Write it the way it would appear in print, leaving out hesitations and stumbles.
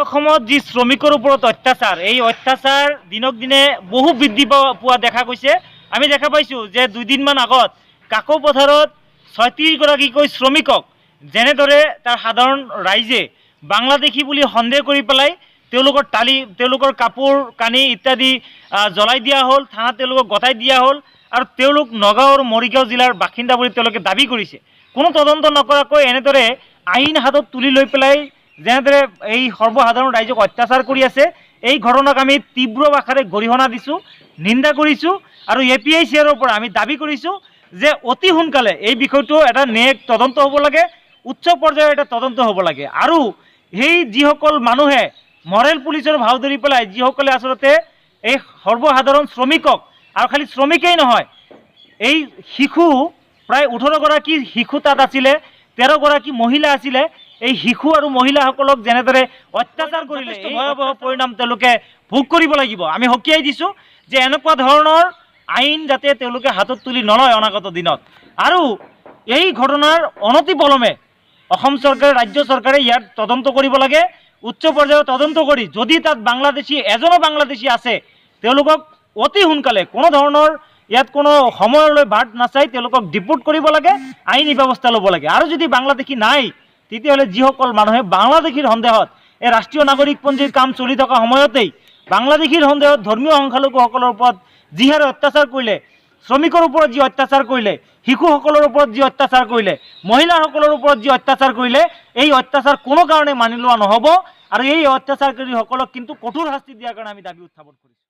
অসমত যি শ্ৰমিকৰ ওপৰত অত্যাচাৰ, এই অত্যাচাৰ দিনক দিনে বহু বৃদ্ধি পোৱা দেখা গৈছে। আমি দেখা পাইছোঁ যে দুদিনমান আগত কাকো পথাৰত ৩৬গৰাকীকৈ শ্ৰমিকক যেনেদৰে তাৰ সাধাৰণ ৰাইজে বাংলাদেশী বুলি সন্দেহ কৰি পেলাই তেওঁলোকৰ কাপোৰ কানি ইত্যাদি জ্বলাই দিয়া হ'ল, থানাত তেওঁলোকক গতাই দিয়া হ'ল আৰু তেওঁলোক নগাঁও আৰু মৰিগাঁও জিলাৰ বাসিন্দা বুলি তেওঁলোকে দাবী কৰিছে। কোনো তদন্ত নকৰাকৈ এনেদৰে আইন হাতত তুলি লৈ পেলাই যেনেদৰে এই সৰ্বসাধাৰণ ৰাইজক অত্যাচাৰ কৰি আছে, এই ঘটনাক আমি তীব্ৰ ভাষাৰে গৰিহণা দিছোঁ, নিন্দা কৰিছোঁ আৰু APICৰ পৰা আমি দাবী কৰিছোঁ যে অতি সোনকালে এই বিষয়টো এটা ন্যায়িক তদন্ত হ'ব লাগে, উচ্চ পৰ্যায়ৰ এটা তদন্ত হ'ব লাগে। আৰু সেই যিসকল মানুহে মৰেল পুলিচৰ ভাও ধৰি পেলাই যিসকলে আচলতে এই সৰ্বসাধাৰণ শ্ৰমিকক, আৰু খালি শ্ৰমিকেই নহয়, এই শিশু প্ৰায় 18গৰাকী শিশু তাত আছিলে, 13গৰাকী মহিলা আছিলে, এই শিশু আৰু মহিলাসকলক যেনেদৰে অত্যাচাৰ কৰিলে এই ভয়াৱহ পৰিণাম তেওঁলোকে ভোগ কৰিব লাগিব। আমি সকীয়াই দিছোঁ যে এনেকুৱা ধৰণৰ আইন যাতে তেওঁলোকে হাতত তুলি নলয় অনাগত দিনত। আৰু এই ঘটনাৰ অনতিপলমে অসম চৰকাৰে, ৰাজ্য চৰকাৰে ইয়াত তদন্ত কৰিব লাগে, উচ্চ পৰ্যায়ত তদন্ত কৰি যদি তাত এজনো বাংলাদেশী আছে তেওঁলোকক অতি সোনকালে কোনো ধৰণৰ ইয়াত কোনো সময়লৈ বাট নাচাই তেওঁলোকক ডিপোৰ্ট কৰিব লাগে, আইনী ব্যৱস্থা ল'ব লাগে। আৰু যদি বাংলাদেশী নাই তেতিয়াহ'লে যিসকল মানুহে বাংলাদেশীৰ সন্দেহত এই ৰাষ্ট্ৰীয় নাগৰিকপঞ্জীৰ কাম চলি থকা সময়তেই বাংলাদেশীৰ সন্দেহত ধৰ্মীয় সংখ্যালঘুসকলৰ ওপৰত যিহাৰে অত্যাচাৰ কৰিলে, শ্ৰমিকৰ ওপৰত যি অত্যাচাৰ কৰিলে, শিশুসকলৰ ওপৰত যি অত্যাচাৰ কৰিলে, মহিলাসকলৰ ওপৰত যি অত্যাচাৰ কৰিলে, এই অত্যাচাৰ কোনো কাৰণে মানি লোৱা নহ'ব আৰু এই অত্যাচাৰকাৰীসকলক কিন্তু কঠোৰ শাস্তি দিয়াৰ কাৰণে আমি দাবী উত্থাপন কৰিছোঁ।